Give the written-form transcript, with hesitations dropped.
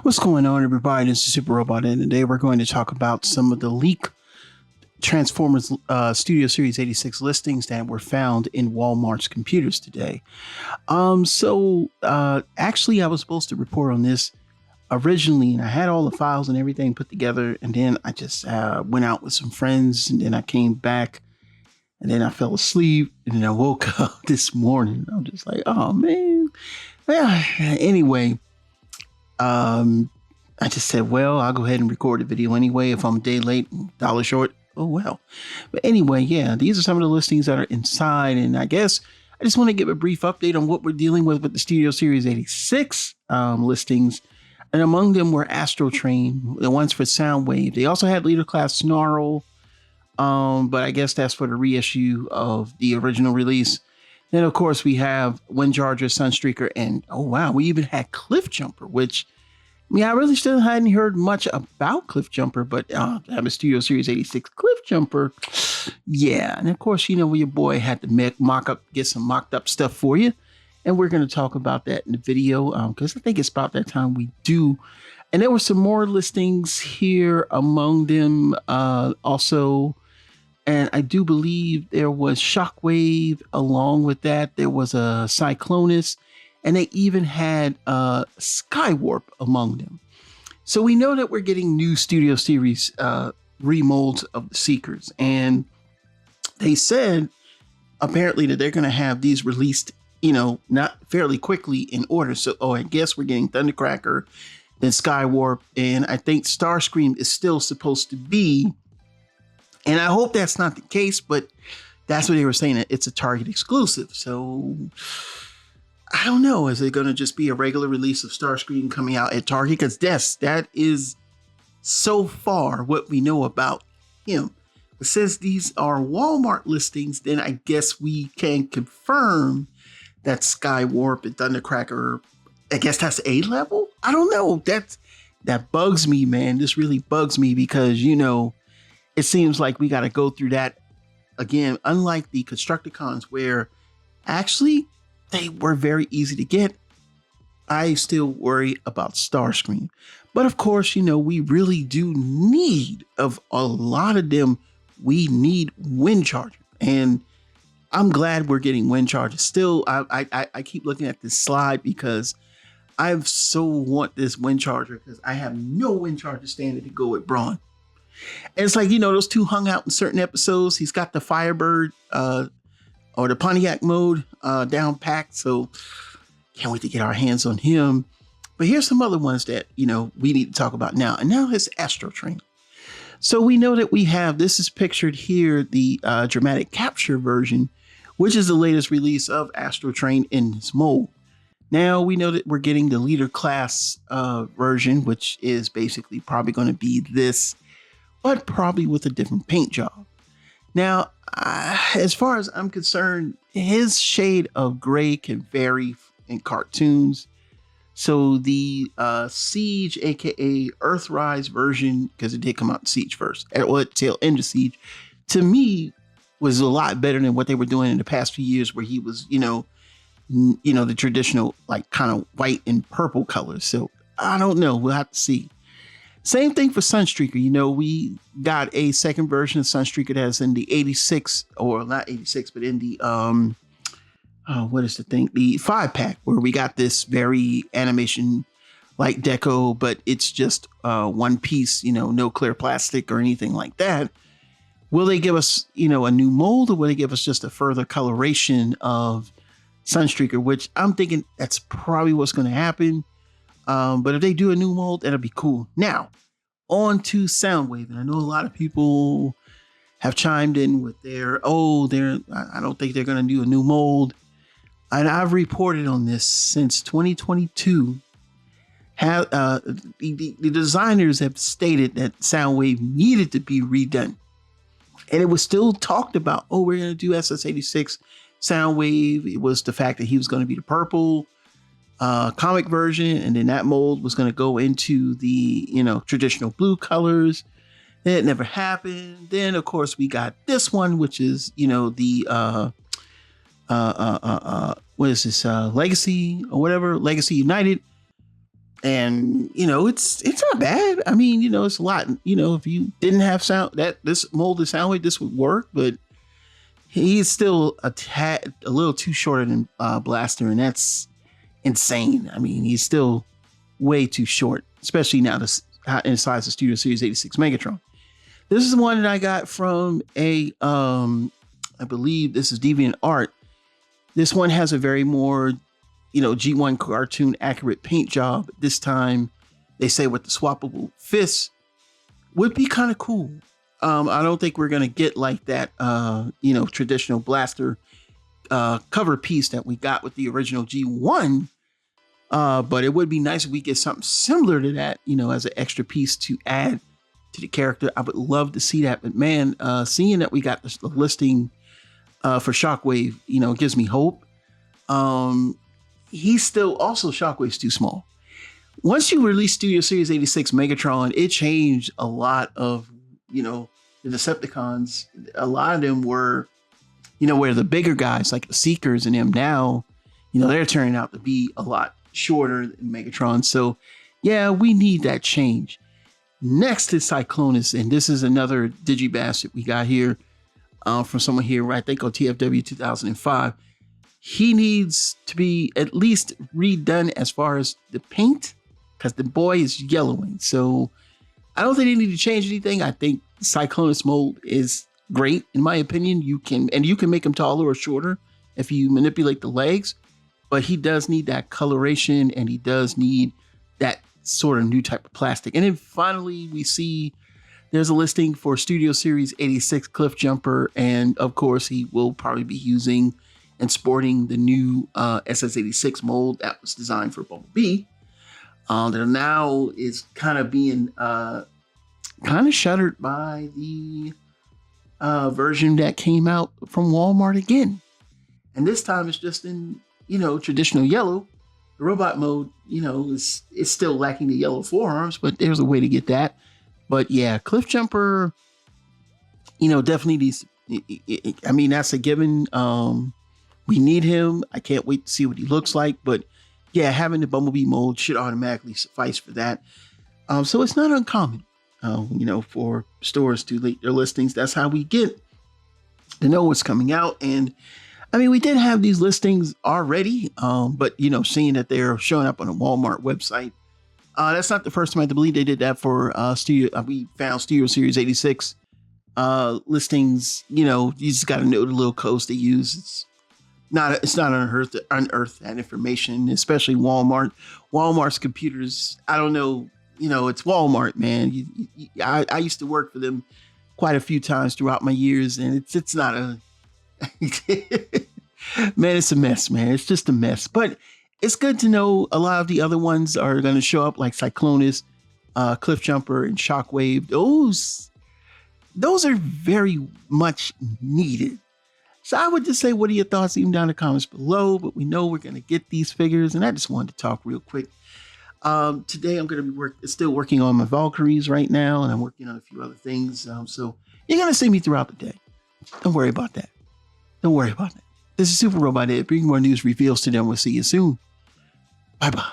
What's going on, everybody? This is Super Robot, and today we're going to talk about some of the leak Transformers Studio Series 86 listings that were found in Walmart's computers today. Actually, I was supposed to report on this originally, and I had all the files and everything put together, and then I just went out with some friends, and then I came back, and then I fell asleep, and then I woke up this morning. I'm just like, oh man. Well, anyway. I just said, well, I'll go ahead and record the video anyway. If I'm a day late, dollar short, oh well. But anyway, yeah, these are some of the listings that are inside. And I guess I just want to give a brief update on what we're dealing with the Studio Series 86 listings. And among them were Astro Train, the ones for Soundwave. They also had Leader Class Snarl, but I guess that's for the reissue of the original release. Then, of course, we have Windcharger, Sunstreaker, and oh, wow, we even had CLIFFJUMPER, which, I mean, I really still hadn't heard much about CLIFFJUMPER, but have a Studio Series 86 CLIFFJUMPER. Yeah, and of course, you know, your boy had to get some mocked up stuff for you. And we're going to talk about that in the video because I think it's about that time we do. And there were some more listings here among them also. And I do believe there was Shockwave along with that. There was a CYCLONUS, and they even had Skywarp among them. So we know that we're getting new Studio Series remolds of the Seekers. And they said apparently that they're going to have these released, you know, not fairly quickly in order. So, I guess we're getting Thundercracker, then Skywarp, and I think Starscream is still supposed to be. And I hope that's not the case, but that's what they were saying, that it's a Target exclusive. So I don't know. Is it going to just be a regular release of Starscream coming out at Target? Because that is so far what we know about him. But since these are Walmart listings, then I guess we can confirm that Skywarp and Thundercracker, I guess that's A level? I don't know. That bugs me, man. This really bugs me because, you know, it seems like we got to go through that again, unlike the Constructicons where actually they were very easy to get. I still worry about Starscream. But of course, you know, we really do need, of a lot of them, we need Windcharger. And I'm glad we're getting Windcharger. Still, I keep looking at this slide because I so want this Windcharger because I have no Windcharger standard to go with Brawn. And it's like, you know, those two hung out in certain episodes. He's got the Firebird or the Pontiac mode down packed. So can't wait to get our hands on him. But here's some other ones that, you know, we need to talk about now. And now it's Astro Train. So we know that we have, this is pictured here, the dramatic capture version, which is the latest release of Astro Train in this mold. Now we know that we're getting the Leader Class version, which is basically probably going to be this, but probably with a different paint job. Now, as far as I'm concerned, his shade of gray can vary in cartoons. So the Siege, aka Earthrise version, because it did come out in Siege first, or tail end of Siege, to me was a lot better than what they were doing in the past few years, where he was, you know, the traditional like kind of white and purple colors. So I don't know. We'll have to see. Same thing for Sunstreaker. You know, we got a second version of Sunstreaker that's in the 86, or not 86, but in the what is the thing? The 5-pack, where we got this very animation like deco, but it's just one piece, you know, no clear plastic or anything like that. Will they give us, you know, a new mold, or will they give us just a further coloration of Sunstreaker, which I'm thinking that's probably what's going to happen. But if they do a new mold, that'll be cool. Now, on to Soundwave. And I know a lot of people have chimed in with I don't think they're going to do a new mold. And I've reported on this since 2022. The designers have stated that Soundwave needed to be redone. And it was still talked about, we're going to do SS86 Soundwave. It was the fact that he was going to be the purple comic version, and then that mold was going to go into the, you know, traditional blue colors. It never happened. Then of course we got this one, which is, you know, the what is this, Legacy or whatever, Legacy United. And it's not bad. I mean, it's a lot. If you didn't have sound that this molded Soundwave, this would work, but he's still a little too shorter than Blaster, and that's insane. I mean, he's still way too short, especially now in the size of Studio Series 86 Megatron. This is the one that I got from I believe this is DeviantArt. This one has a very more G1 cartoon accurate paint job. This time they say with the swappable fists would be kind of cool. I don't think we're gonna get like that traditional Blaster cover piece that we got with the original G1, but it would be nice if we get something similar to that, as an extra piece to add to the character. I would love to see that. But man, seeing that we got the listing for Shockwave, gives me hope. He's still also Shockwave's too small. Once you release Studio Series 86 Megatron, it changed a lot of, the Decepticons. A lot of them were, where the bigger guys like the Seekers and them now, they're turning out to be a lot shorter than Megatron. So yeah, we need that change. Next is CYCLONUS, and this is another Digibass that we got here from someone here, right? They go TFW 2005. He needs to be at least redone as far as the paint, because the boy is yellowing. So I don't think they need to change anything. I think CYCLONUS mold is great, in my opinion. You can make him taller or shorter if you manipulate the legs, but he does need that coloration, and he does need that sort of new type of plastic. And then finally, we see there's a listing for Studio Series 86 CLIFFJUMPER, and of course, he will probably be using and sporting the new SS86 mold that was designed for Bumblebee. That now is kind of being kind of shuttered by the version that came out from Walmart again. And this time it's just in, traditional yellow. The robot mode, is still lacking the yellow forearms, but there's a way to get that. But yeah, CLIFFJUMPER, definitely needs, I mean, that's a given. We need him. I can't wait to see what he looks like. But yeah, having the Bumblebee mold should automatically suffice for that. So it's not uncommon, for stores to late their listings. That's how we get to know what's coming out. And I mean, we did have these listings already, but seeing that they're showing up on a Walmart website, that's not the first time. I believe they did that for we found Studio Series 86 listings. You just got to know the little codes they use. It's not unearth that information, especially Walmart. Walmart's computers, I don't know, it's Walmart, man. I used to work for them quite a few times throughout my years, and it's not a man, it's a mess, man. It's just a mess. But it's good to know a lot of the other ones are going to show up, like CYCLONUS, CLIFFJUMPER, and Shockwave. Those are very much needed. So I would just say, what are your thoughts? Even down in the comments below. But we know we're going to get these figures, and I just wanted to talk real quick. Today I'm going to be still working on my Valkyries right now, and I'm working on a few other things. So you're going to see me throughout the day. Don't worry about that. Don't worry about that. This is Super Robot Ed, bringing more news reveals to them. We'll see you soon. Bye-bye.